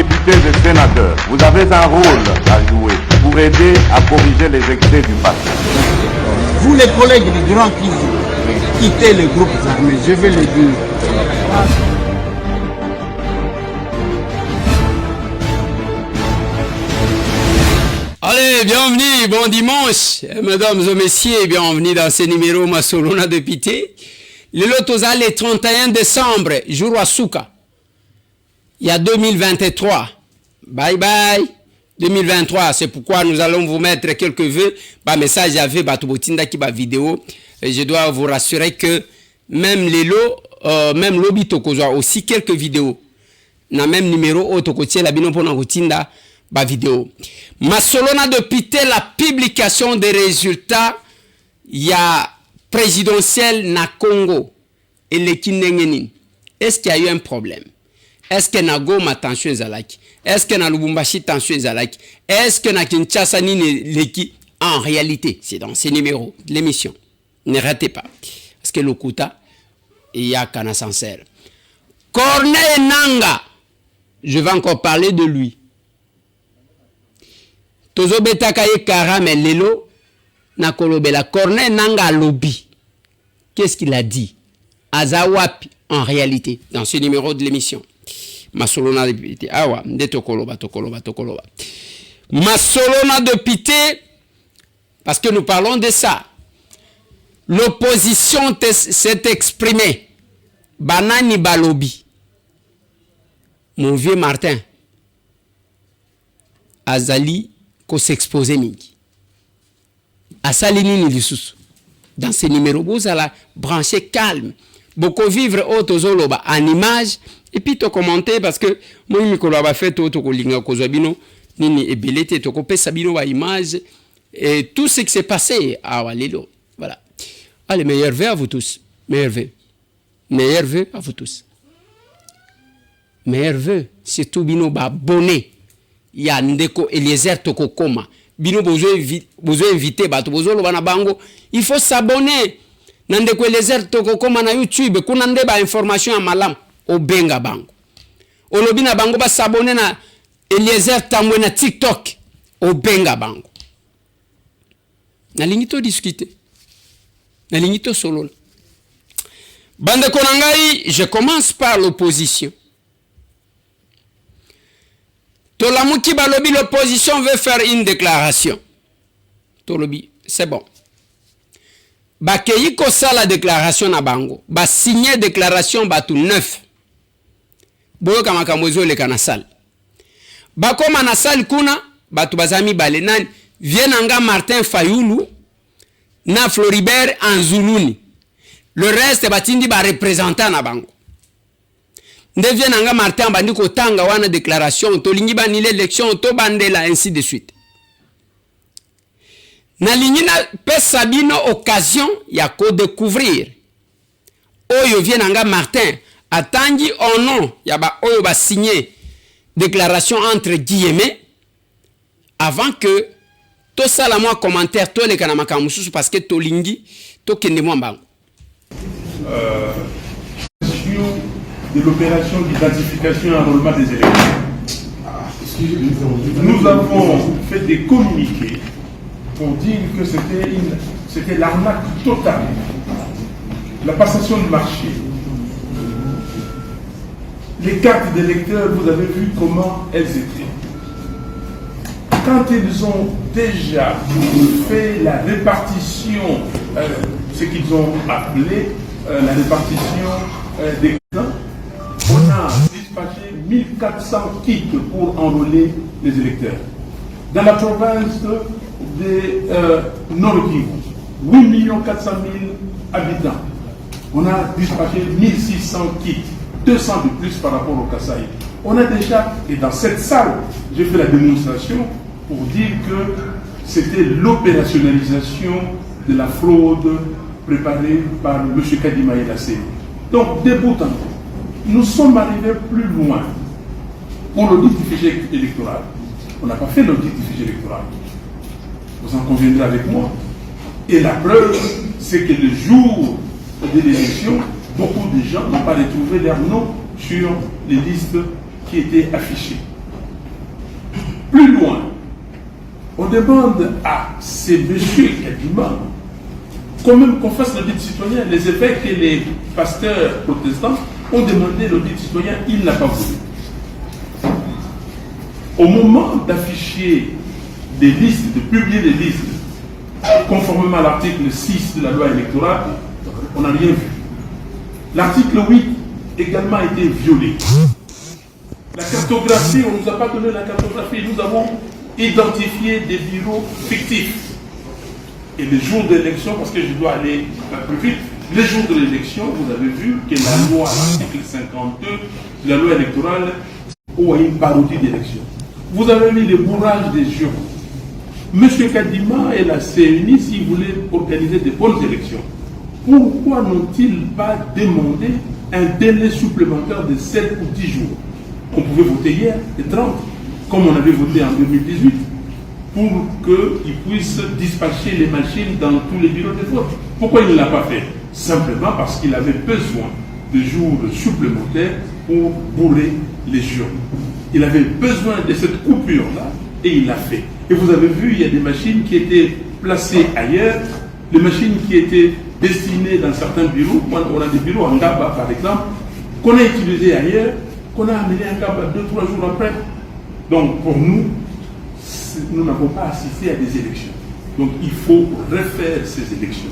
députés et sénateurs, vous avez un rôle à jouer pour aider à corriger les excès du passé. Vous les collègues du Grand qui quittez les groupes armés, je vais le dire. Allez, bienvenue, bon dimanche, mesdames et messieurs, bienvenue dans ce numéro Masolona de Pité. Le Lotosa, le 31 décembre, jour à Souka. Il y a 2023. Bye bye. 2023, c'est pourquoi nous allons vous mettre quelques vœux. Bah, message avec Batubotinda qui va vidéo. Et je dois vous rassurer que même les lots, même Lobby Tokozoa aussi quelques vidéos. Na même numéro Otokotie la bino pona Gotinda ba vidéo. Masolona de Pité, la publication des résultats. Il y a présidentiel na Congo et les Kinengenin. Est-ce qu'il y a eu un problème? Est-ce que na Goma tension ezalaki? Est-ce que na Lubumbashi tension ezalaki? Est-ce que na Kinshasa ni leki? En réalité, c'est dans ces numéros de l'émission. Ne ratez pas. Parce que le Kuta, il y a Kana Sincère. Corneille Nanga, je vais encore parler de lui. Tozo Betakaye Karame Lelo, na Kolobela. Corneille Nanga Lobby. Qu'est-ce qu'il a dit? Azawapi, en réalité, dans ce numéro de l'émission. Masolona de Pité. Awa, de Tokoloba. Masolona de Pité, parce que nous parlons de ça. L'opposition s'est exprimée. Banani Balobi. Mon vieux Martin. Azali, ko s'exposer mingi. Asalini ni lisusu. Dans ces numéros, vous allez brancher calme. Beaucoup vivre autozoloba en image et puis te commenter parce que moi Nicolas va faire tout kolinga kozabino nini ebelete to kopé sabino ba image et tout ce qui s'est passé à Walilo. Voilà. Allez, meilleurs vœux à vous tous. Meilleurs vœux à vous tous. Meilleurs vœux, c'est tout bino ba bonnet. Il y a ndeko Eliezer Toko Koma. Bino besoin inviter bato bozolo bana bango, il faut s'abonner. Nandeko Eliezer Toko Koma na YouTube, kuna nde ba information à malam o benga bango. Olobi na bango ba s'abonner na Eliezer Tambwe na TikTok o benga bango. Na lingito discuter. Na lingito solo. Bande konangai, je commence par l'opposition. Tolamuki Balobi, l'opposition veut faire une déclaration. Tolobi, c'est bon. Bakeyi kosa la déclaration na bango. Ba signer déclaration batu 9. Boyo kama kamwezo le kanasal. Bakoma na sal kuna batu bazami bale nani Vienanga Martin Fayoulou na Floribert Anzuluni. Le reste batindi ba représentant na bango. Ndevienanga Martin bandi ko tanga wana déclaration to lingi bani l'élection to bandela ainsi de suite. Na lingina pesabino occasion ya ko découvrir. Oyo vienanga Martin atangi au nom ya ba oyo ba signer déclaration entre guillemets avant que to sala moi commentaire to le kana makamususu parce que to lingi to kende mo mbango. De l'opération d'identification et enrôlement des électeurs. Nous avons fait des communiqués pour dire que c'était l'arnaque totale. La passation du marché. Les cartes d'électeurs, vous avez vu comment elles étaient. Quand ils ont déjà fait la répartition, ce qu'ils ont appelé la répartition des cartes, on a dispatché 1400 kits pour enrôler les électeurs. Dans la province de Nord-Kivu, 8 400 000 habitants. On a dispatché 1600 kits, 200 de plus par rapport au Kasaï. On a déjà, et dans cette salle, j'ai fait la démonstration pour dire que c'était l'opérationnalisation de la fraude préparée par M. Kadima Elassé. Donc, de bout en bout, nous sommes arrivés plus loin pour l'audit du fichier électoral. On n'a pas fait l'audit du fichier électoral. Vous en conviendrez avec moi. Et la preuve, c'est que le jour de l'élection, beaucoup de gens n'ont pas retrouvé leur nom sur les listes qui étaient affichées. Plus loin, on demande à ces messieurs Kadima quand même qu'on fasse l'audit citoyen. Les évêques et les pasteurs protestants ont demandé l'audit citoyen, il n'a pas voulu. Au moment d'afficher des listes, de publier des listes, conformément à l'article 6 de la loi électorale, on n'a rien vu. L'article 8 également a été violé. La cartographie, on ne nous a pas donné la cartographie, nous avons identifié des bureaux fictifs. Et les jours d'élection, parce que je dois aller plus vite, les jours de l'élection, vous avez vu que la loi, l'article 52 de la loi électorale, où il y a une parodie d'élection. Vous avez mis le bourrage des urnes. Monsieur Kadima et la CNI, s'ils voulaient organiser de bonnes élections, pourquoi n'ont-ils pas demandé un délai supplémentaire de 7 ou 10 jours? On pouvait voter hier, les 30, comme on avait voté en 2018, pour qu'ils puissent dispatcher les machines dans tous les bureaux de vote. Pourquoi il ne l'a pas fait? Simplement parce qu'il avait besoin de jours supplémentaires pour bourrer les urnes. Il avait besoin de cette coupure-là et il l'a fait. Et vous avez vu, il y a des machines qui étaient placées ailleurs, des machines qui étaient destinées dans certains bureaux. On a des bureaux en Gaba, par exemple, qu'on a utilisés ailleurs, qu'on a amené en Gaba 2-3 jours après. Donc pour nous, nous n'avons pas assisté à des élections. Donc il faut refaire ces élections.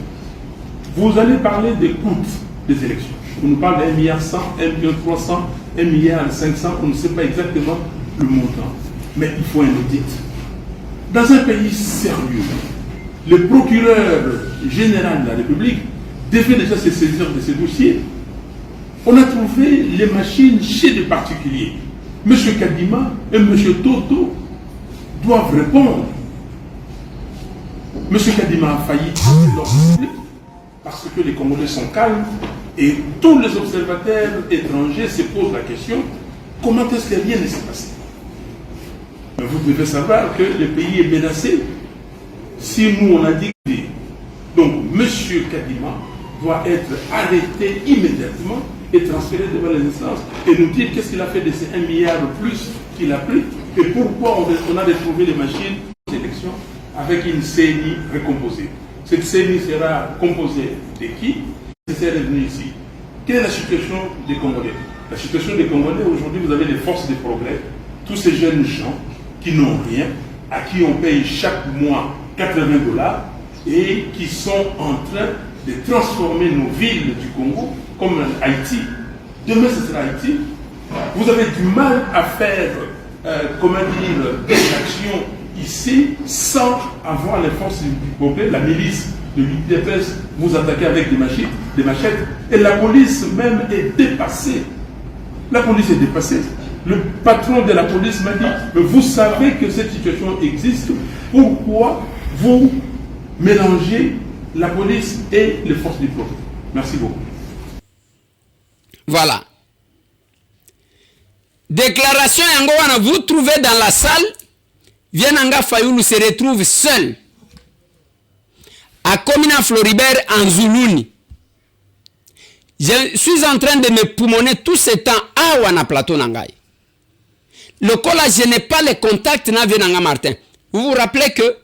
Vous allez parler des coûts des élections. On nous parle d'1,1 milliard, 1,3 milliard, 1,5 milliard, on ne sait pas exactement le montant. Mais il faut un audit. Dans un pays sérieux, le procureur général de la République devait déjà se saisir de ces dossiers. On a trouvé les machines chez des particuliers. M. Kadima et M. Toto doivent répondre. M. Kadima a failli l'ordre public parce que les Congolais sont calmes et tous les observateurs étrangers se posent la question, comment est-ce que rien ne s'est passé? Mais vous devez savoir que le pays est menacé. Si nous on a dit donc M. Kadima doit être arrêté immédiatement et transféré devant les instances et nous dire qu'est-ce qu'il a fait de ces 1 milliard de plus qu'il a pris et pourquoi on a retrouvé les machines d'élection avec une CENI recomposée. Cette CENI sera composée de qui? C'est revenu ici. Quelle est la situation des Congolais? La situation des Congolais, aujourd'hui, vous avez les forces de progrès, tous ces jeunes gens qui n'ont rien, à qui on paye chaque mois $80 et qui sont en train de transformer nos villes du Congo comme Haïti. Demain, ce sera Haïti. Vous avez du mal à faire, des actions ici sans avoir les forces du peuple, la milice de l'UDPS vous attaquer avec des machettes. Et la police même est dépassée. La police est dépassée. Le patron de la police m'a dit, mais vous savez que cette situation existe, pourquoi vous mélangez la police et les forces du peuple? Merci beaucoup. Voilà. Déclaration Yangowana, vous trouvez dans la salle, Vienanga Fayoulou se retrouve seul à Komina Floribert en Zoulouni. Je suis en train de me poumonner tout ce temps à Wana Plateau Nangai. Le cola, je n'ai pas les contacts na Vienanga Martin. Vous vous rappelez que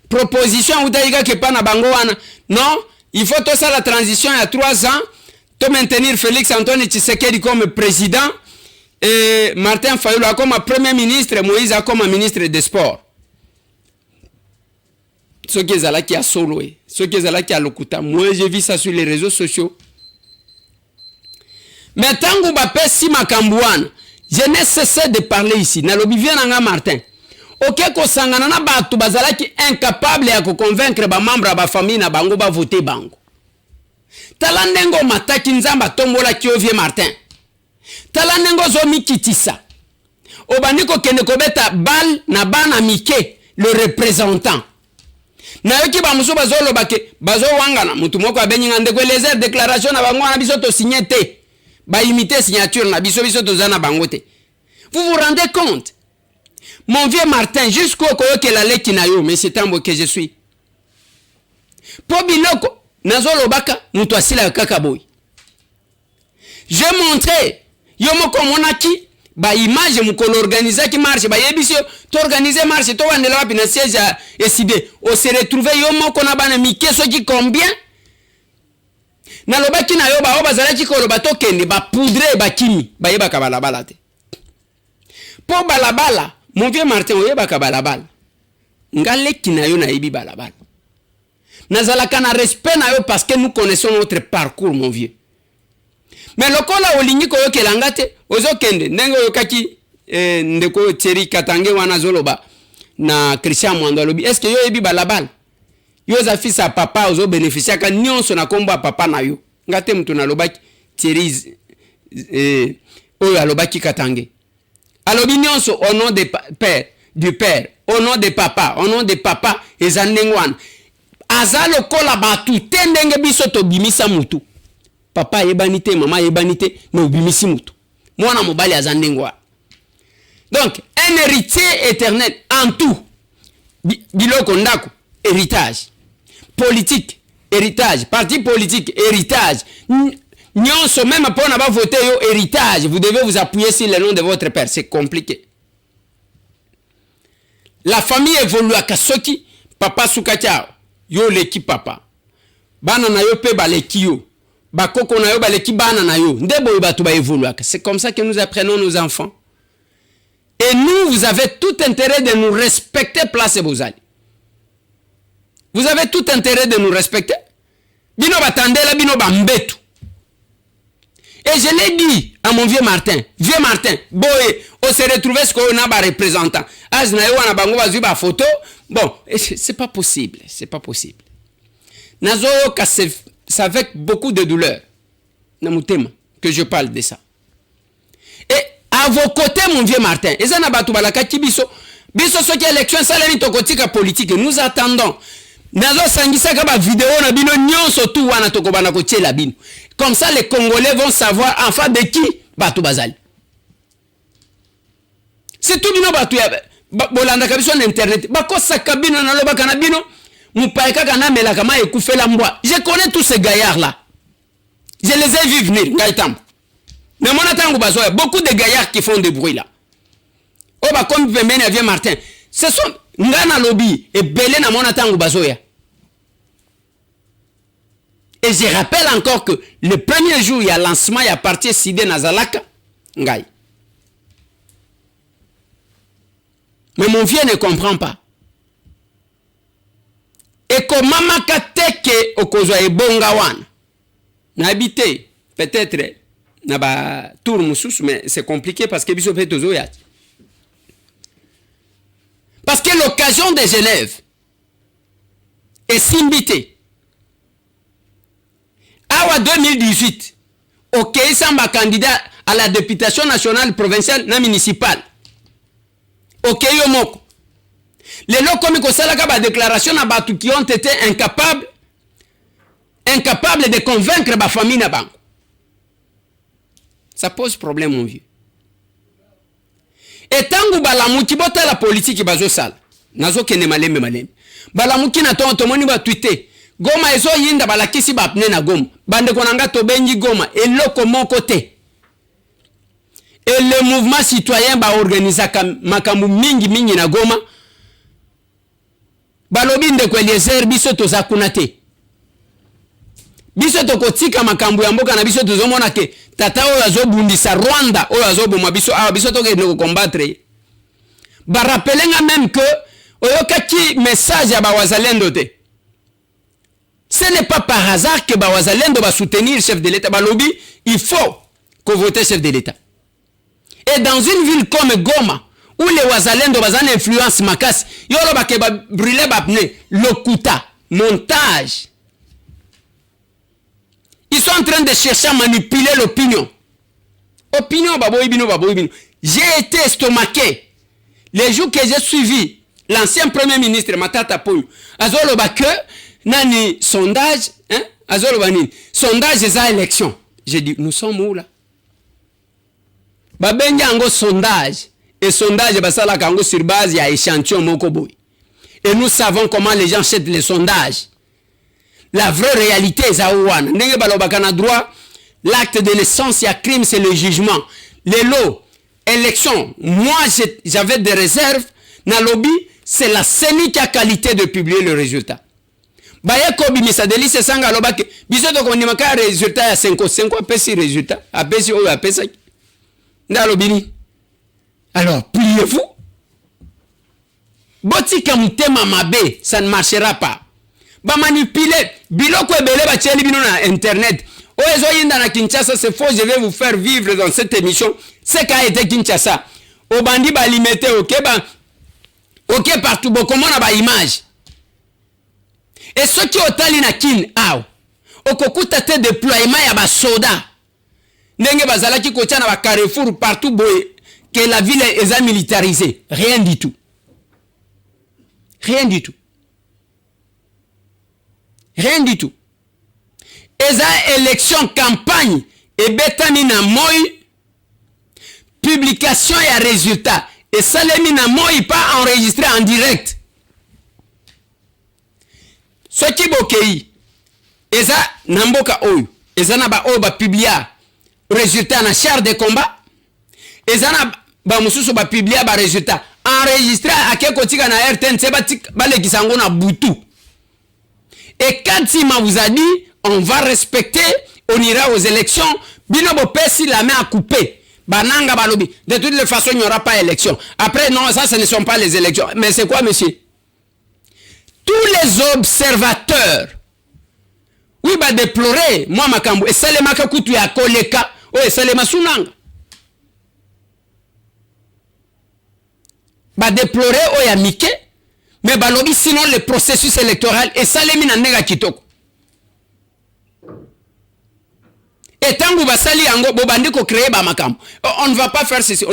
proposition Oudaïga que pas na Bangowana, non, il faut tout ça la transition il y a 3 ans, de maintenir Félix Antoine Tshisekedi comme président et Martin Fayoulou comme premier ministre, Moïse comme ministre des sports. Ce qui est là qui a soloé, ce qui est là qui a lokuta. Moi j'ai vu ça sur les réseaux sociaux. Mais tant que Mbappé si Makambouane, je n'ai cessé de parler ici. Nalobi Vienanga Martin. Ok ko sangana na batu bazala ki incapable ya ko convaincre ba membre ba famille na bango ba voter bango. Talandengo mataki nzamba tombola Kiovie Martin. Talandengo zomi kitisa. Obaniko kende kobeta bal na bana mike le représentant. Na yoki ba muso bazolo bake bazo wangana mutu moko abenyi ndeko les déclaration na bango na biso to signer ba imiter signature na biso to zana bangote. Vous vous rendez compte? Mon vieux Martin, jusqu'au koyoke la leki na yo, mais c'est tambo que je suis. Po biloko nazolo baka mutu asila kaka boy. Je montrais yomoko monaki ba image mukolo organiser qui marche ba yebisio to organiser marche to wandela wapi na siège et sidé on se retrouver yo moko na bana mikeso qui combien na lobaki na yo ba bazalaki ko loba to kende ba poudre ba kimi ba yeba ka balabala te po balabala mon vieux Martin oyeba ka balabala ngale kina yo na yebi balabala nazalaka na respect na yo parce que nous connaissons notre parcours mon vieux. Mais lokola olingi ko yokelanga te ozokende ndenge oyokaki ndeko Thierry Katange wana zoloba na Christian Mwandalobi est-ce que yo yebi balabala yo za fils à papa ozo bénéficier ka nyonso na komba papa na yo ngate mtu na lobaki Thierry oyo alobaki Katange alobi nyonso au nom de père du père au nom de papa ezandengwana azalo kola batu tendenge biso to bimisa mutu papa yebanite mama yebanite no bimisi mutu mwana mobali azandengwa. Donc un héritier éternel en tout biloko ndako héritage politique héritage parti politique héritage nyonso même pour na ba voter yo héritage vous devez vous appuyer sur le nom de votre père c'est compliqué. La famille évolue à kasoki papa sukachao yo leki papa bana na yo pe baleki yo bakoko na yo baleki bana na yo ndebo yo batu ba évoluer. C'est comme ça que nous apprenons nos enfants. Et nous, vous avez tout intérêt de nous respecter place bozali. Vous avez tout intérêt de nous respecter. Bino batandela bino bambetu. Et je l'ai dit à mon vieux Martin, boye, on s'est retrouvé ce qu'on a ba représentant. Azna yo wana bango bazu ba photo. Bon, c'est pas possible, c'est pas possible. Nazo ka c'est avec beaucoup de douleur. Namutema que je parle de ça. Et à vos côtés mon vieux Martin, ezana batu balaka kibiso, biso soki élection salari tokotika politique, nous attendons. Nazo sangisa ka ba vidéo na bino nyonso tu wana tokobana ko tiela bino. Comme ça les Congolais vont savoir enfin de qui batu bazali. C'est tout bino batu ya bolanda kabiso na internet. Bako sakabino na loba kana bino mupaika kana mela kama ekufela mbwa. Je connais tous ces gaillards là. Je les ai vus venir ngaitam. Mais mon attend bazoya beaucoup de gaillards qui font des bruits là. Oh bah comme Pembeni vient Martin. Ce sont ngana lobby et belé na mon attend bazoya. Et je rappelle encore que le premier jour il y a lancement il y a parti Sidé Nazalaka ngai. Mais mon vieux ne comprend pas. Et comment makateke okozwa ebonga wana. N'habité peut-être naba tour mususu mais c'est compliqué parce que biso fait tozo ya. Parce que l'occasion des élèves est simbité. Awa 2018, OK, samba candidat à la députation nationale, provinciale, na municipale. OK, yomoko. Les lots comme Kosalaka ba déclaration na batu qui ont été incapables de convaincre ba famille na banque. Ça pose problème mon vieux. Et tangu balamuki bota la politique bazo sala. Nazo kene malembe. Balamuki na tonto moni ba tweeter. Goma ezo yinda balakisi ba apne na Goma. Bande konanga to benji Goma eloko mon côté. Et le mouvement citoyen ba organisa makambu mingi na Goma. Balobi ndeko Eliezer biso tozakuna te. Biso tokotika makambu ya mboka na biso tozomona ke tata oyo azobundisa Rwanda oyo azoboma biso awa biso tokende ko combattre. Ba rappelenga même que oyokaki message ya ba wazalendo te. Ce n'est pas par hasard que ba wazalendo ba soutenir le chef de l'État. Balobi, il faut que voter chef de l'État. Et dans une ville comme Goma où les wazalendo bazan influence makasi, yolo ba ke ba brûler ba pneu, lokuta, montage. Ils sont en train de chercher à manipuler l'opinion. Opinion, baboibino. J'ai été estomaqué. Les jours que j'ai suivi l'ancien premier ministre Matata Ponyo, azolo que nani sondage, hein? Azolo banini. Sondage des élections. J'ai dit, nous sommes où là? Babenga ango sondage. Et sondage basala kango sur base ya échantillon moko boy. Et nous savons comment les gens achètent les sondages. La vraie réalité est à Ouane. Ndenge balobaka na droit, l'acte de naissance, il y a crime, c'est le jugement. Les lots, élection, moi j'avais des réserves, dans le lobby, c'est la CENI qui a qualité de publier le résultat. Baye kobi misadeli se sanga loba ke biso to kondima ka résultat ya 5 apesi résultat apesi oyo apesa ndalo bini. Alors pliez-vous. Botika mutema mabe, ça ne marchera pas. Ba manipuler biloko ebele ba tieli bino na internet. Oyezo yinda na Kinshasa, c'est faux, je vais vous faire vivre dans cette émission. C'est qu'a été Kinshasa. Au bandi ba limité OK partout bon comment na ba image. Et ceux qui ont tali na kin aw. Okokuta te déploiement ya ba soda. Ndenge bazalaki kotia na ba Carrefour partout boy que la ville est militarisée. Rien du tout. Rien du tout. Rien du tout. Eza élection campagne et betami na moi publication et résultat et salemi na moi pas enregistré en direct. Ce qui bokei eza namboka oyo eza na ba oyo ba publia résultat na char de combat eza na ba mususu ba publia ba résultat enregistré à quelque kotika na RTNC ba lekisa ngo na butu. Et quand il vous a dit, on va respecter, on ira aux élections, binobo pesi la main à couper. Bananga balobi. De toutes les façons, il n'y aura pas élection. Après, non, ça, ce ne sont pas les élections. Mais c'est quoi, monsieur? Tous les observateurs, oui, bah déplorer, moi, makambo, et ça les makakutu ya koleka, et ça les masunanga. Bah déplorer, ya mike, mais balobi sinon le processus électoral et ça les mina nega kitoko. Et tant que basali yango bobandi ko créer ba makambo. On ne va pas faire ceci.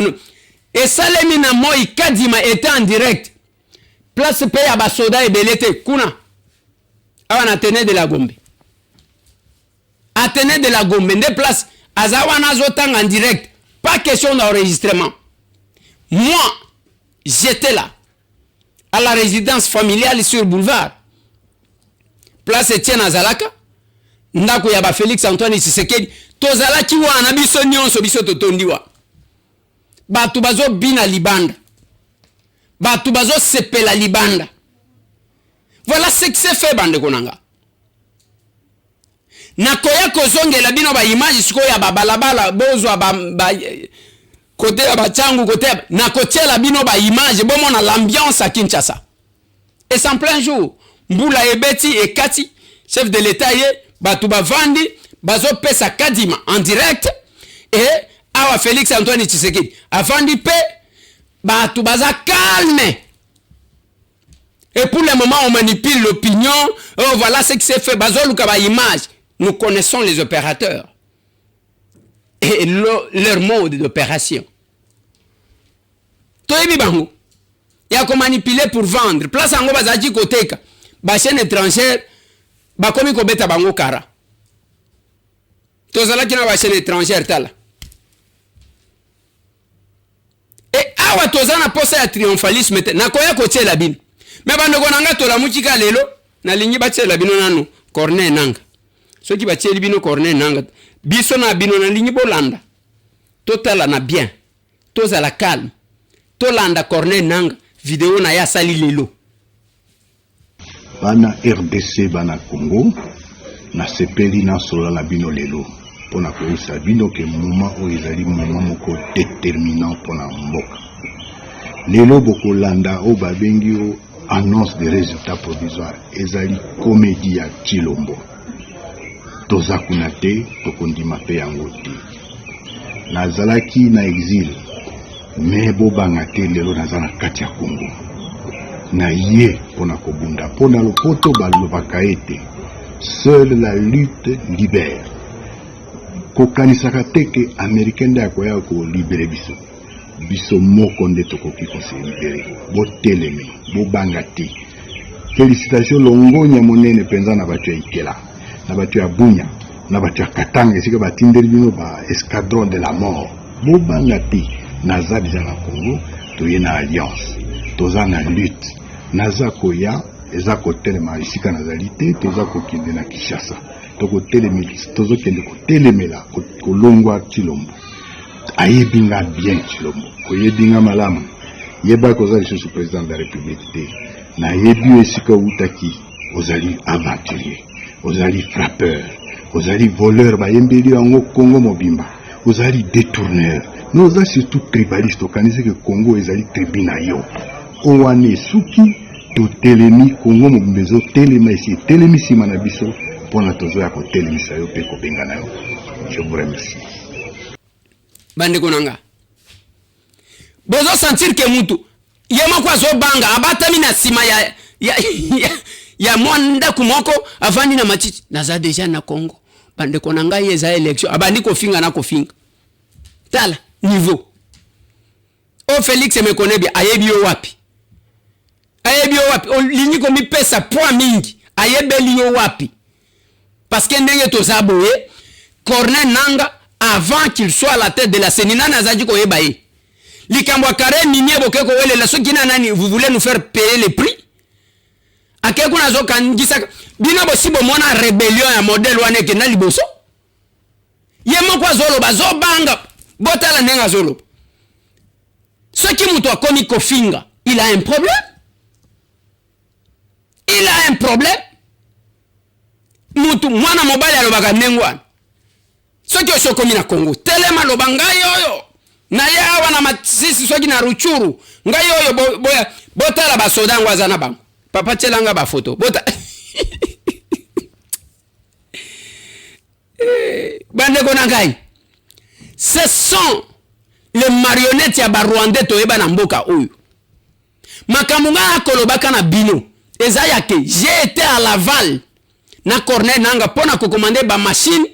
Et ça les mina moi kadima était en direct. Place paye à basoda et belete kuna. Awa na tene de la Gombe. Atene de la Gombe de place azawana zotang en direct. Pas question d'enregistrement. Moi, j'étais là. À la résidence familiale sur boulevard. Place Etienne Azalaka. Ndako yaba Félix Antoine Tshisekedi. Tozalaki wana biso nyonso biso totondiwa. Batu bazo bina libanda. Batu bazo sepela libanda. Voilà ce qui s'est fait bande konanga. Nakoya kozongela bino ba image siko ya babalabala bozwa ba côté ya bachangu côté na côté la bino ba image bomo na l'ambiance à Kinshasa. Et c'est en plein jour. Mbula ebeti et Kati chef de l'état ye batu bavandi bazo pesa kadima en direct et awa Félix Antoine Tshisekedi avandi pe batu baza calme. Et pour le moment on manipule l'opinion. Oh voilà ce qui s'est fait bazo luka ba image. Nous connaissons les opérateurs et leur mode d'opération. Toyebi bango. Ya ko manipuler pour vendre. Place ango bazaji koteka. Ba chaîne étrangère ba komi ko beta bango kara. Tozala kina ba chaîne étrangère tala. Et awa tozana posa ya triomphalisme te. Na koya ko tshela bino. Me bando konanga tola muchika lelo na lingi ba tshela bino nanu Corneille nanga. Ceux qui battent bino Corneille nanga biso na bino na lingi bolanda totala na bien toza la calme tolanda Corneille nanga vidéo na ya sali lelo bana RDC bana Congo na sepeli na sola la bino lelo pona ko sa bino ke moment o ezali moment moko déterminant pona mboka lelo boko landa o babengi o annonce des résultats provisoires ezali comédie ya Chilombo. Toza kuna te tokondima pe yango te nazalaki na exil me bobanga te lelo naza na kati ya Congo na ye pona kobunda pona lopoto balobaka ete seule la lutte libère kokanisaka te ke américain nde akoya kolibere biso moko nde tokoki kose libere boteleme bobanga te. Félicitations longonya monene penza na bato ya Ikela na batu ya Bunya na batu ya Katanga esika batindeli bino ba escadron de la mort bobanga te naza déjà na Congo toye na alliance toza na lutte naza koya eza kotelema esika nazali te toza kokende na Kinshasa tokotelemelisa tozokende kotelemela kolongwa Chilombo ayebinga bien Chilombo koyebinga malamu yeba koza lisusu président de la république te na yebi esika utaki ozali aventurier ozali frappeur ozali voleur bayembeli yango Congo mobimba ozali détourneur noza surtout tribaliste okanisi ke Congo ezali tribu na yo owane suki totelemi Congo mobimba ezo telema esi telemi sima na biso mpona tozoya kotelemisa yo mpe kobenga na yo. Je vous remercie. Bande konanga bozo sentir ke mutu yema kwa zo banga abatami na sima ya mwanda kumoko avandi na matiti naza deja na Congo bande konanga yeza election abandi kofinga na kofinga tala niveau o Félix me connaît bien ayebi yo wapi o linyi ko mi pesa point mingi ayebeli yo wapi parce que ndenge to zaboye Corneille Nanga avant qu'il soit à la tête de la Sénina nazaji ko yebaye likambo kare minye bokeko wele la soki na nani vous voulez nous faire payer les prix akeko nazo kangisa bina bosibo mona rébellion ya modèle wane ke na liboso yemo kwa zolo bazo banga botala nenga zolo soki muto akomi kofinga il a un problème mutu mwana mobali alobaka nengwana soki osokomi na Congo telema lobanga yoyo na yawa na masisi soki na Ruchuru ngai yoyo botala basoda ngwaza na bango papa tselanga ba photo bota bande kona ngai ce sont les marionnettes ya ba Rwandais to yeba na mboka oyo makamunga akolobaka na bino ezaya ke j'ai été à Laval na Corneille Nanga pona ko commander ba machine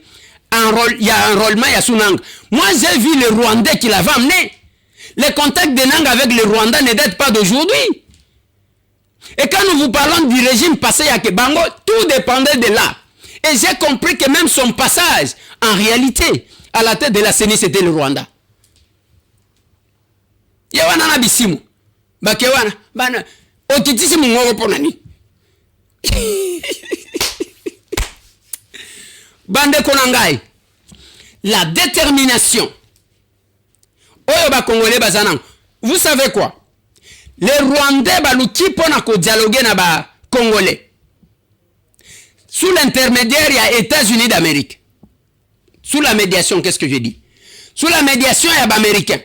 il y a un enrôlement ya sunanga. Moi j'ai vu les Rwandais qui l'avaient amené. Les contacts de Nanga avec les Rwandais ne datent pas d'aujourd'hui. Et quand nous vous parlons du régime passé à Kebango, tout dépendait de là. Et j'ai compris que même son passage, en réalité, à la tête de la CENI, c'était le Rwanda. Yawana na bisimu. Bakewana. Bana. Otitisi mungoro ponani. Bande konangai. La détermination. Oyo ba Congolais bazanang. Vous savez quoi? Les Rwandais baluki pona ko dialoguer na ba Congolais. Sous l'intermédiaire, il y a États-Unis d'Amérique. Sous la médiation, qu'est-ce que je dis? Sous la médiation, il y a Américains.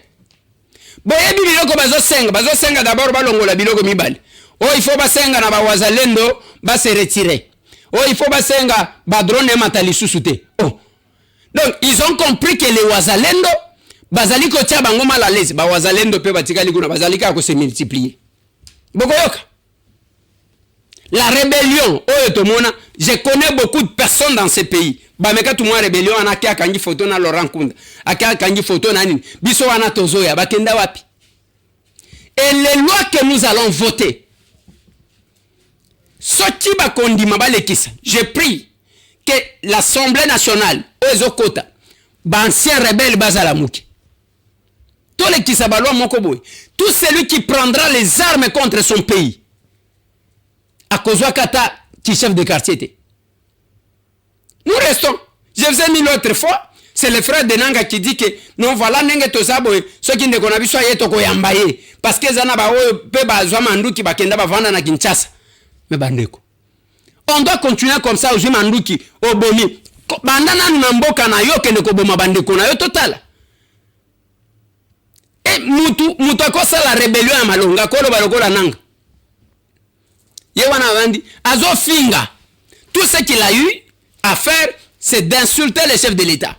Boyebi biloko bazo senga d'abord balongola biloko mibali. Oh, il faut basenga na ba wazalendo ba se retirer. Oh, il faut basenga ba drone matali susute. Oh. Donc, ils ont compris que les wazalendo bazali ko tia bango mal à l'aise. Ba wazalendo pe batikali kuna bazali ka ko se multiplier. Bokoyoka. La rébellion, oh etomona, je connais beaucoup de personnes dans ce pays. Bameka tout moi rébellion anaki akangi photo na Laurent Kunda. Akangi photo na nini? Biso wana tozoya bakenda wapi? Et les lois que nous allons voter. Soti ba kondima balekisa. Je prie que l'Assemblée nationale ezokota ba ancien rebelle bazalamuki. Tous les kisabalo mokoboy. Tout celui qui prendra les armes contre son pays. À Kozwakata, qui chef de quartier. Nous restons. Je vous ai mis l'autre fois, c'est le frère de Nanga qui dit que non, voilà, Nenge Tosabo, ceux qui ne connaissent pas Yetoko Yambaye, parce que Zanaba Peba Zwamanduki Bakenda Bavana na Kinshasa. Mais Bandeko. On doit continuer comme ça, au Manduki, au Bomi. Bandana Namboka na yo kene koboma Bandeko na yo total. Et Mutakosa la rébellion à Malonga, Kolo Balokola Nanga. Azofinga. Tout ce qu'il a eu à faire, c'est d'insulter les chefs de l'État.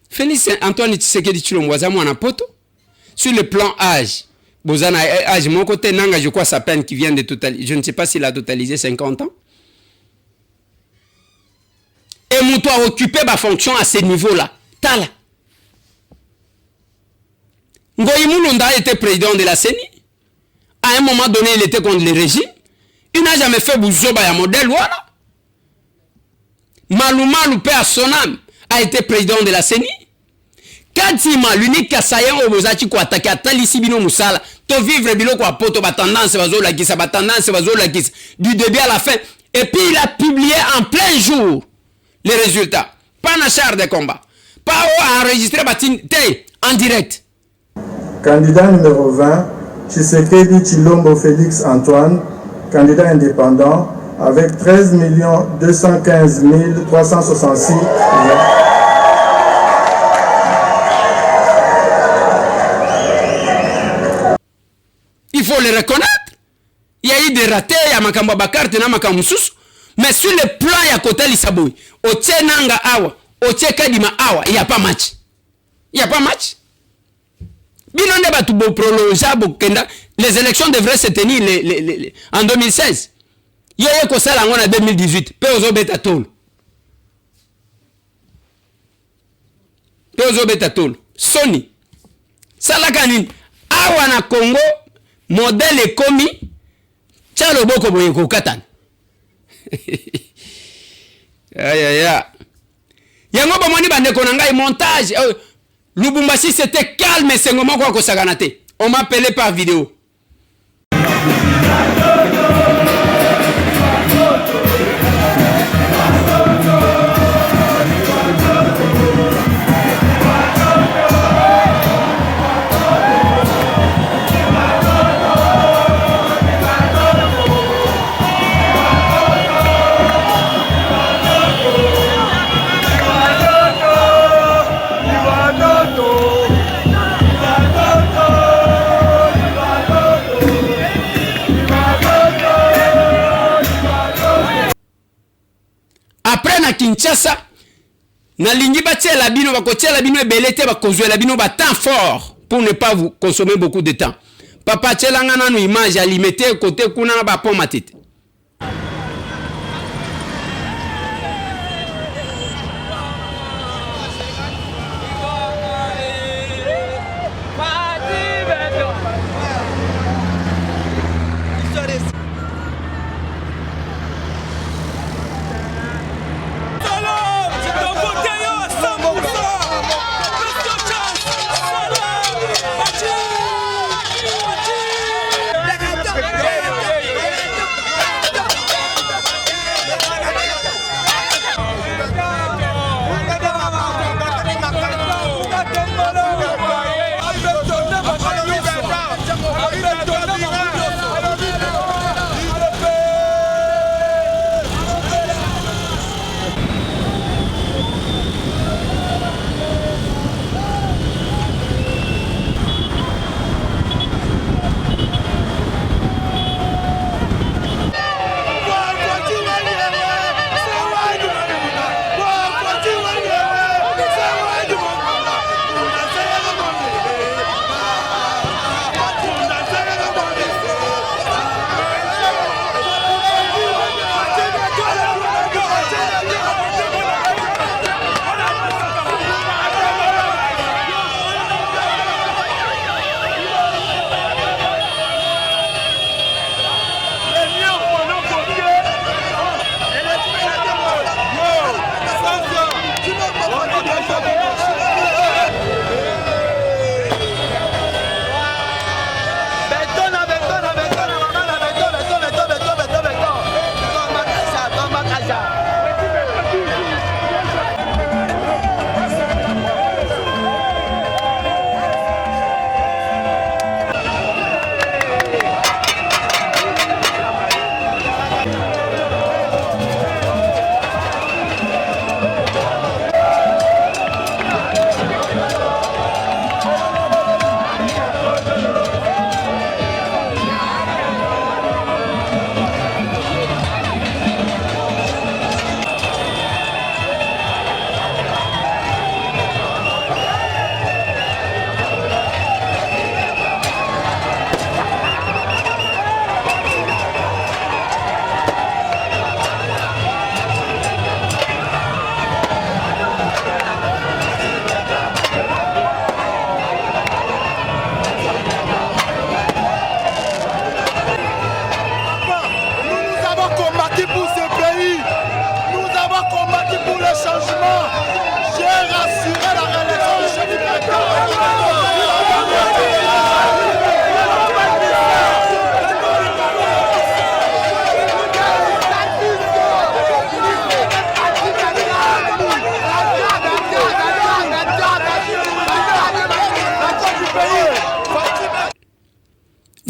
Félix Antoine Tshisekedi Tshilombo Mwana poto. Sur le plan âge, Bozana âge, mon côté Nanga, je crois sa peine qui vient de totaliser. Je ne sais pas s'il a totalisé 50 ans. Et Moutou a occupé ma fonction à ce niveau-là. Tala. Ngoyi Mulunda était président de la CENI. À un moment donné, il était contre le régime. Il n'a jamais fait bouzoba ya modèle, voilà. Malouma Loupé à son âme a été président de la CENI. Kadima, l'unique assaillant au Bozati qui a attaqué à Talisibino Moussala, to vivre biloko à poto, ba tendance, la guise, du début à la fin. Et puis il a publié en plein jour les résultats. Pas un char de combat, pas enregistrer en direct. Candidat numéro 20, Tshisekedi Tshilombo Félix Antoine, candidat indépendant, avec 13 215 366 Il faut le reconnaître. Il y a eu des ratés, il y a Makamba Bakarte, il y a Makamba Moussous. Mais sur le plan, il y a côté Lissaboui. Au Tchenanga Awa, au Tchekadima Awa, il n'y a pas match. Il n'y a pas match. Les élections devraient se tenir en 2016. Il y a eu en 2018. Peozo Betatol. Peozo Betatol. Sony. Salakanin. Awa na Congo, modèle est commis. Tchalo Boko Boyeko Katan. Aïe aïe aïe. Yango bomoni bande konanga montage. Lubumbashi c'était calme et c'est un moment quoi saganate. On m'appelait par vidéo. Après na Kinshasa, na lingi batia la bino bakotia la bino belete bakozwe la bino ba temps fort pour ne pas vous consommer beaucoup de temps. Papa tchelanga nanu image alimete côté kuna na ba pont matite.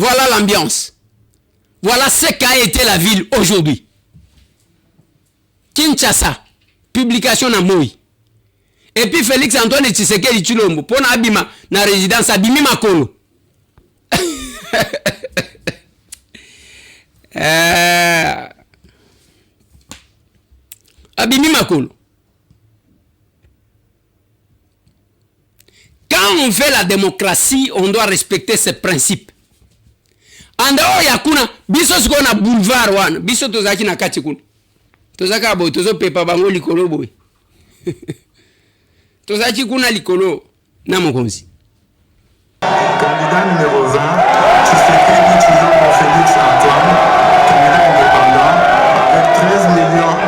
Voilà l'ambiance. Voilà ce qu'a été la ville aujourd'hui. Kinshasa, publication na Moi. Et puis Félix Antoine Tshisekedi Tshilombo, pour na abima na résidence abimi makolo. Abimi makolo. Quand on fait la démocratie, on doit respecter ses principes. En dehors yakuna biso siko na boulevard wana, biso tozaki na kati kuna. Tozaka boy tozo pepa bango likolo boy. Tozaki kuna likolo na mokonzi. Candidat numéro 20, Tshisekedi Tshilombo Félix Antoine, candidat indépendant, avec 13 215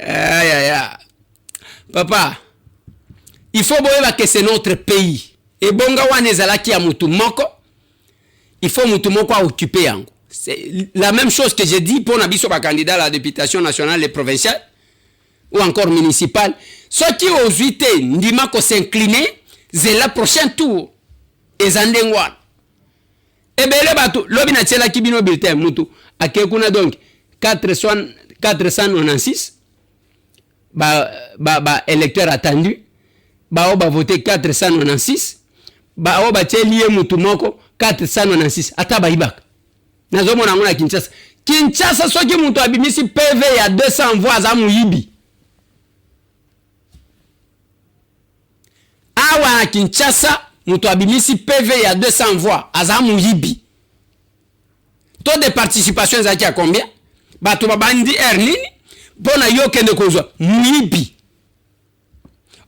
Aïe, aïe, aïe. Papa, il faut voir que c'est notre pays. Et bonga wanezala qui a mutu moko, il faut mutu moko à occuper yango. C'est la même chose que j'ai dit pour Nabiso ba candidat à la députation nationale et provinciale ou encore municipale. Ceux qui ont osé ndima ko s'incliner, c'est le prochain tour. Et zandengwa. Et bele bato, lobi na tshela kibino bulletin mutu. Akekuna donc 496 électeurs attendus. Ba voté 496. Ba tsheli mutu moko 496. Ata ba ibaka. Nazo mona ngona Kinshasa. Kinshasa soki mutu abimisi PV ya 200 voix za muyibi. Awa Kinshasa mutu abimisi PV ya 200 voix aza muyibi. Taux de participation zaki à combien? Bato babandi nini pona yo kende kozwa muyibi.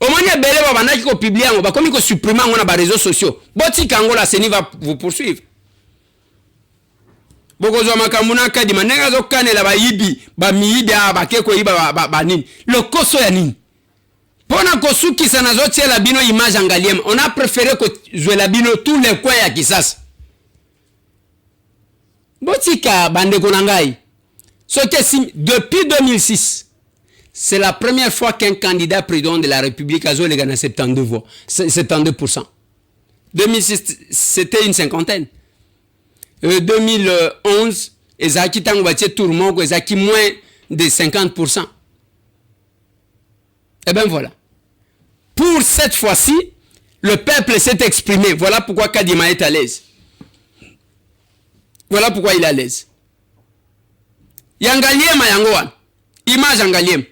Omoni ebele babandaki ko publier ngo bakomi ko supprimer ngo na ba réseaux sociaux. Boti kango la CENI va vous poursuivre. bokozwa makambo na Kadima ndenge azokanela bayibi bamiyibi bake koyiba banini lokoso ya nini pona kosukisa nazotiela bino image angaliema. On a préféré kozwela bino tous les coins ya Kisasa. Botika bandeko na ngai. Depuis 2006, c'est la première fois qu'un candidat président de la République a joué 72 voix, 72%. 2006, c'était une cinquantaine. 2011, Ezaki Tangobatie Tourmont, Ezaki moins de 50%. Et bien voilà. Pour cette fois-ci, le peuple s'est exprimé. Voilà pourquoi Kadima est à l'aise. Voilà pourquoi il est à l'aise. Yangaliem a yangoan. Image Yangaliem.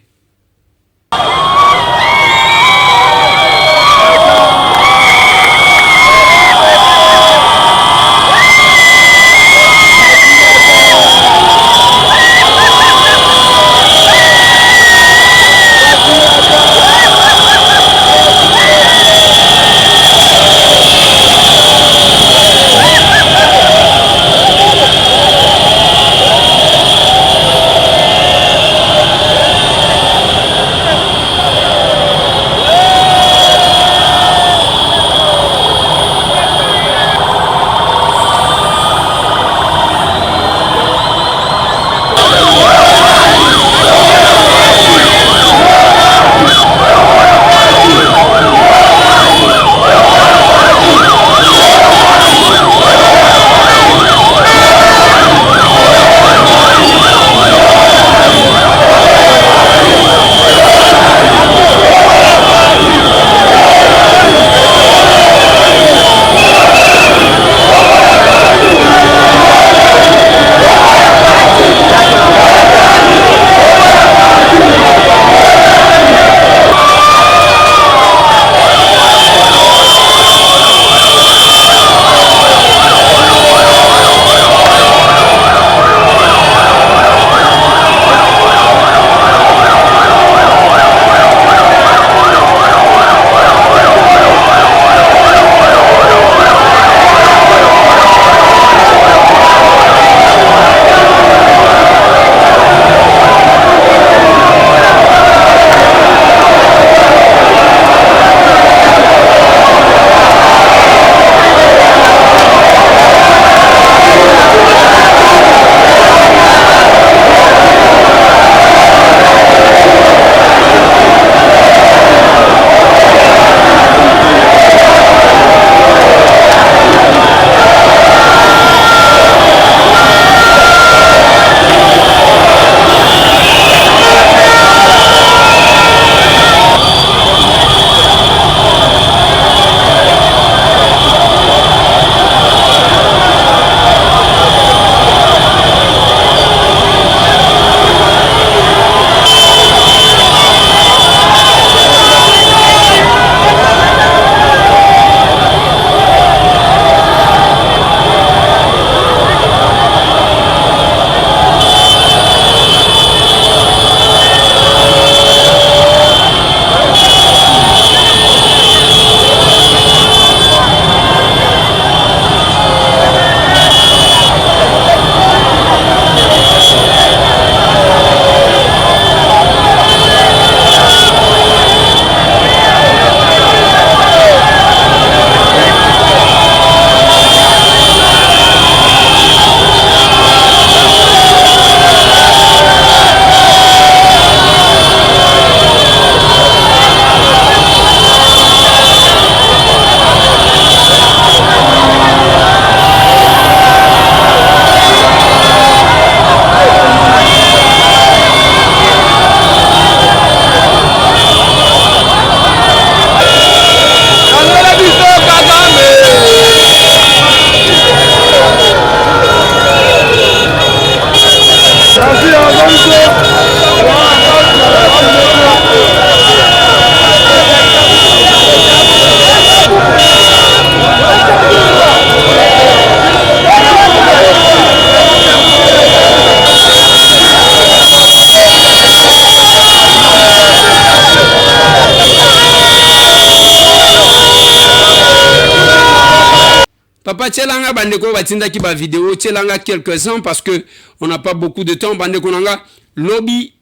Papa Tchelanga bandeko batinda ki ba vidéo, Tchelanga quelques-uns parce que on n'a pas beaucoup de temps. Bandeko nanga lobby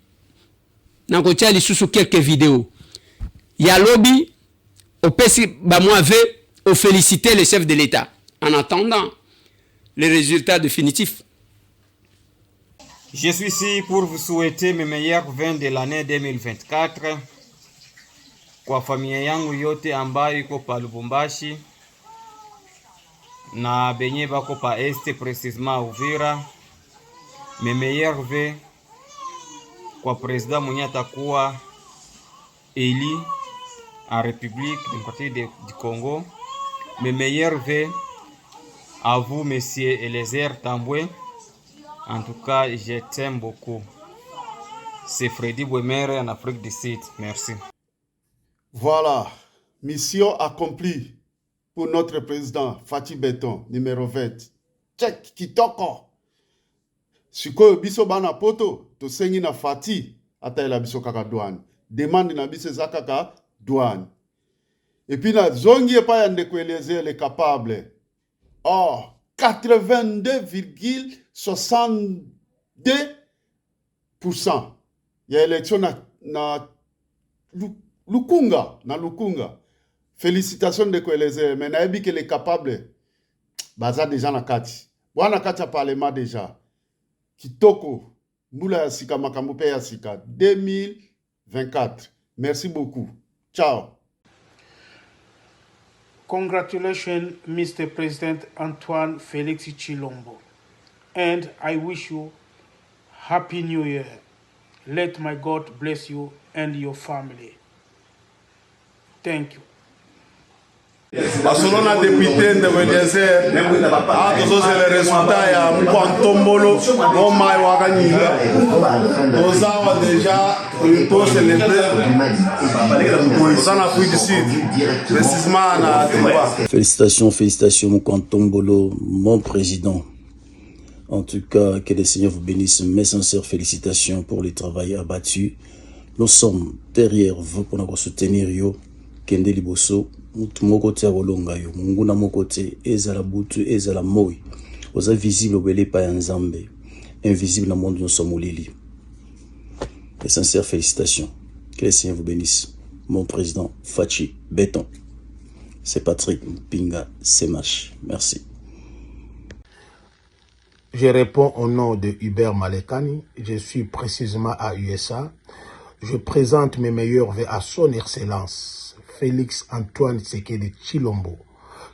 nangotia lisusu quelques vidéos. Il y a lobby au pesi ba moi au féliciter le chef de l'État en attendant les résultats définitifs. Je suis ici pour vous souhaiter mes meilleurs vœux de l'année 2024 kwa familia yangu yote ambayo iko pa Lubumbashi na benye bako pa este précisément Uvira. Mes meilleurs vœux kwa président mwenye atakuwa élu en République démocratique du Congo. Mes meilleurs vœux à vous, monsieur Eliezer Tambwe. En tout cas, je t'aime beaucoup. C'est Freddy Bouemere en Afrique du Sud. Merci. Voilà, mission accomplie pour notre président Fachi Beton, numéro 20. Check, kitoko. Siko biso bana poto, to sengi na Fati, ata la biso kaka douane. Demande na biso kaka douane. Et puis na zongi pa ya ndeko Eliezer le capable. Oh, 82,62%. Il y a élection na Lukunga, Félicitations de Eliezer, mais naebi que les capables baza déjà na kati. Wana kati ya parlement déjà. Kitoko, mbula ya sika makambo pe ya sika 2024. Merci beaucoup. Ciao. Congratulations, Mr. President Antoine Felix Chilombo. And I wish you Happy New Year. Let my God bless you and your family. Thank you. Selon la députée de Eliezer, tous les résultats ya Mkwantombolo, Moma Waganinga, nous avons déjà tous célébré en Afrique du Sud, précisément à Timba. Félicitations Mkwantombolo, mon président. En tout cas, que le Seigneur vous bénisse. Mes sincères félicitations pour le travail abattu. Nous sommes derrière vous pour nous soutenir. Kende liboso, moko te akolonga yo, munguna moko te, ezala butu, ezala moi. Oza visible obele pa ya Nzambe, invisible dans le monde nous sommes au lili. Les sincères félicitations. Que le Seigneur vous bénisse. Mon président Fachi Beton. C'est Patrick Mpinga Semash. Merci. Je réponds au nom de Hubert Malekani. Je suis précisément à USA. Je présente mes meilleurs vœux à son Excellence Félix Antoine Tshisekedi Tshilombo.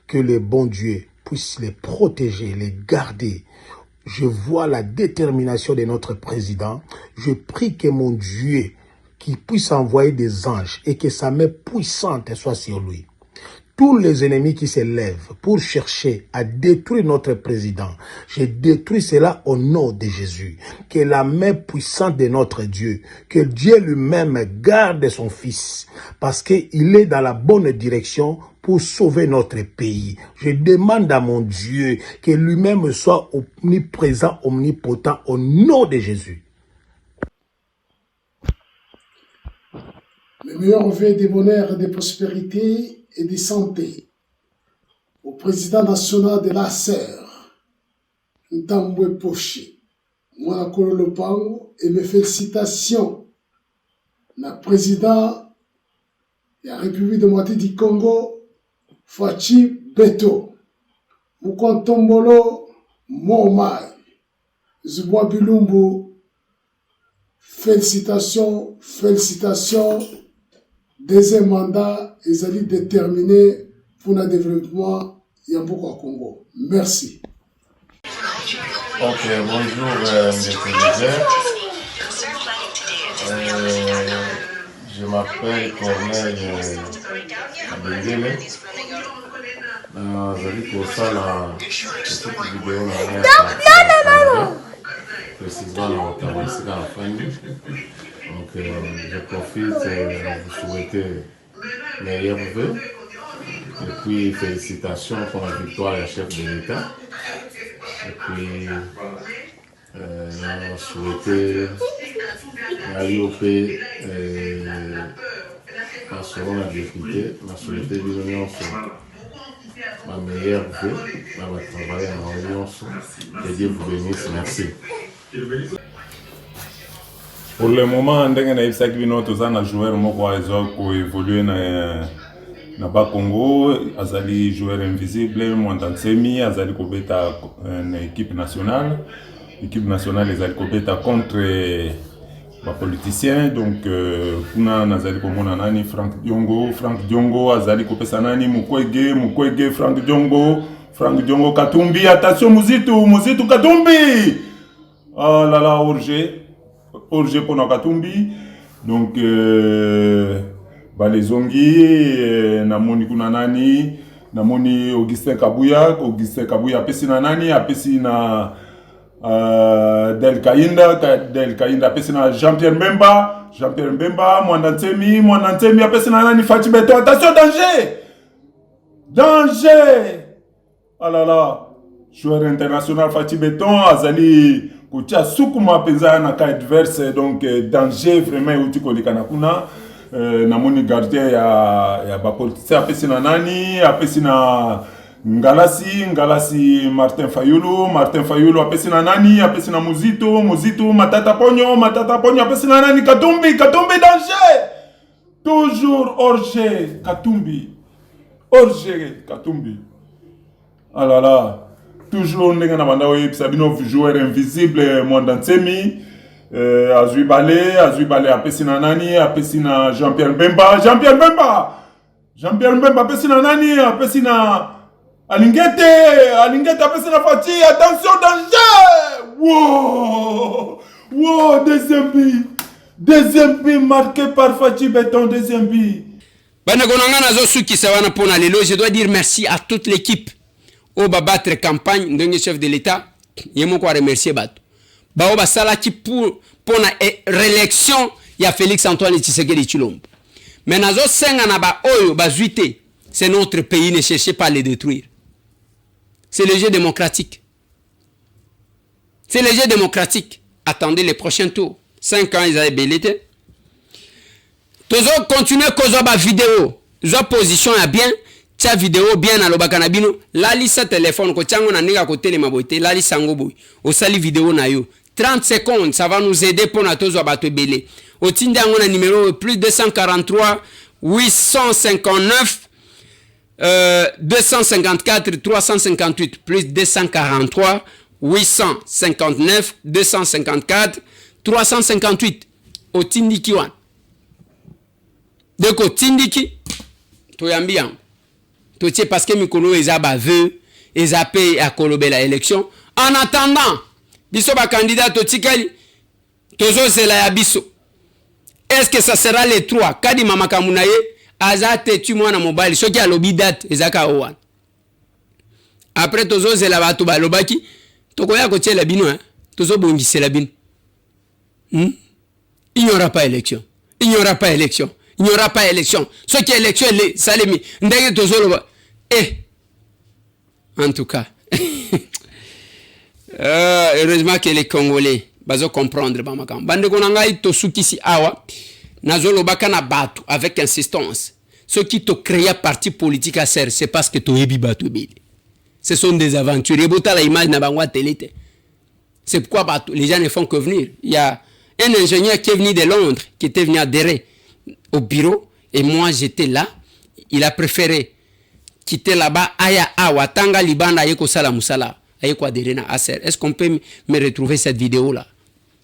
Que le bon Dieu puisse les protéger, les garder. Je vois la détermination de notre président. Je prie que mon Dieu qu'il puisse envoyer des anges et que sa main puissante soit sur lui. Tous les ennemis qui se lèvent pour chercher à détruire notre président, je détruis cela au nom de Jésus. Que la main puissante de notre Dieu, que Dieu lui-même garde son fils, parce qu'il est dans la bonne direction pour sauver notre pays. Je demande à mon Dieu que lui-même soit omniprésent, omnipotent, au nom de Jésus. Le meilleur vœu de bonheur, de prospérité et de santé au président national de la SER, Ntambwe Poché, Mwanakolo Lopango, et mes félicitations na président de la République démocratique du Congo, Fachi Beto, Mkwantombolo Momai, Zubwa Bilumbu, félicitations, félicitations. Deuxième mandat, ils allaient déterminer pour le développement Yamboukwa Congo. Merci. Ok, bonjour, monsieur Eliezer. Je m'appelle Corneille Abengele. J'habite pour ça la petite vidéo. Précisément dans la famille. Donc, je profite de vous souhaiter meilleurs vœux. Et puis, félicitations pour la victoire du chef de l'État. Et puis, souhaiter à l'IOP, selon la députée, souhaiter l'union ma meilleure vœu, ma travail en réunion. Que Dieu vous bénisse. Merci. Pour le moment, ndenge na ibsaki bino toza na joueur moko azo ko évoluer na ba Congo, azali joueur invisible Mwandansemi, azali ko beta na équipe nationale. L'équipe nationale ezali ko beta contre ba politiciens, donc kuna nazali ko mona nani Frank Diongo azali ko pesa nani Mukwege Frank Diongo Katumbi, attention Muzitu Katumbi. Oh là là, Orge pour Katumbi. Donc Balezongi namoni kuna nani, namoni Augustin Kabuya apesi na nani, apesi na Del Kainda apesi na Jean-Pierre Mbemba, Mwandansemi apesi na nani, Fachi Beton, attention, danger. Ah là là, joueur international Fachi Beton azali kutia sukuma penza na ka adverse, donc danger vraiment uti kolika kuna namoni gardien ya ba politicien apesi na nani, apesi na Ngalasi Martin Fayulu apesi na nani, apesi na Muzitu Matata Ponyo apesi na nani, Katumbi danger. Toujours Orge Katumbi. Ah là là, toujours ndenge na banda oye Sabino joueur invisible Mwandansemi, azui balé apesi na nani, apesi na Jean-Pierre Mbemba apesi na nani, apesi na Alingete apesi na Fati, attention, danger. Wow, deuxième but marqué par Fachi Beton, deuxième but. Je dois dire merci à toute l'équipe au battre campagne de chef de l'État. Je veux remercier Bato. Bao basala qui pour la réélection il y a Félix Antoine Tshisekedi Tshilombo. Mais nazo senga na ba oyo bazuite, c'est notre pays, ne cherchez pas à le détruire. C'est le jeu démocratique. Attendez les prochains tours. 5 ans ils avaient belité. Toujours continuer causer ba vidéo. Zo position ya bien, tia vidéo bien na lobaka na bino. Lali sa téléphone ko tiango na ninga ko télé maboité, lali sango boy. O sali vidéo na yo. 30 secondes, ça va nous aider pour na tozo ba to belé. O tinda ngona numéro plus 243 859 254 358 plus 243 859 254 358 o tindiki wan. Deko tindiki to yambia to tie parce que mikolo ezaba veut ezape a kolobela élection en attendant biso ba candidat to tikali tozo zela ya biso. Est-ce que ça sera les trois kadi mama kamunaye azate tu mwana mobile soki alobi date ezaka owan. Après tozo zela bato balobaki tokoya ko tiela bino tozo bongisela bino. Il n'y aura pas élection. Ce qui est élection, ça les mis. En tout cas, heureusement que les Congolais vont comprendre. Bande konanga to sukisi awa nazolo bakana batu avec insistance. Ceux qui te créent parti politique à serre, c'est parce que tu es batu bili. Ce sont des aventuriers. Bota la image na bangwa télé. C'est pourquoi les gens ne font que venir. Il y a un ingénieur qui est venu de Londres, qui était venu adhérer au bureau, et moi j'étais là. Il a préféré quitter là-bas, aya awa, tanga libanda, ayeko sala musala, ayeko adhérer na ASER. Est-ce qu'on peut me retrouver cette vidéo-là?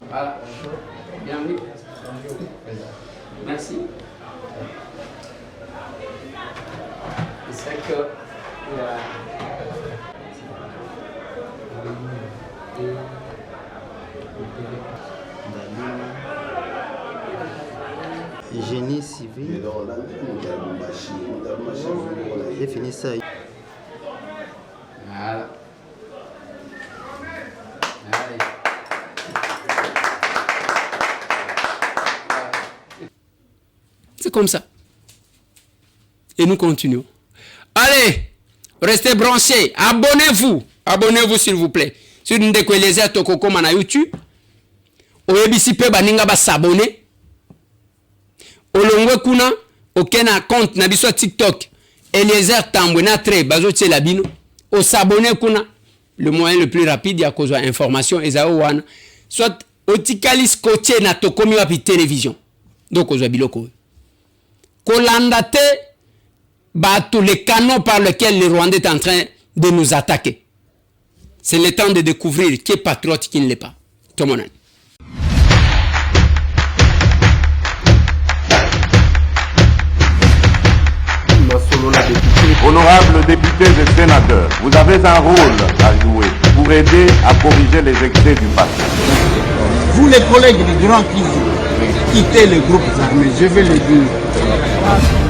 Voilà, bienvenue. Merci. C'est que génie civil. J'ai fini ça. Voilà. C'est comme ça. Et nous continuons. Allez, restez branchés. Abonnez-vous. Abonnez-vous s'il vous plaît. Sur Ndekweleza Tokoko na YouTube. Oyebisi pe baninga ba s'abonner. Olongwe kuna okena compte na biso TikTok Eliezer Tambwena Tre, Bazo Tselabino, au s'abonner kuna, le moyen le plus rapide, il y a cause information, et ça, soit au tikalis côté na tokomi wapi télévision. Donc, aux abiloko. Kolandate, tous les canaux par lesquels le Rwandais est en train de nous attaquer. C'est le temps de découvrir qui est patriote, qui ne l'est pas. Tout le monde. Honorables députés et sénateurs, vous avez un rôle à jouer pour aider à corriger les excès du passé. Vous les collègues du Grand Kivu, quittez les groupes armés, je vais le dire.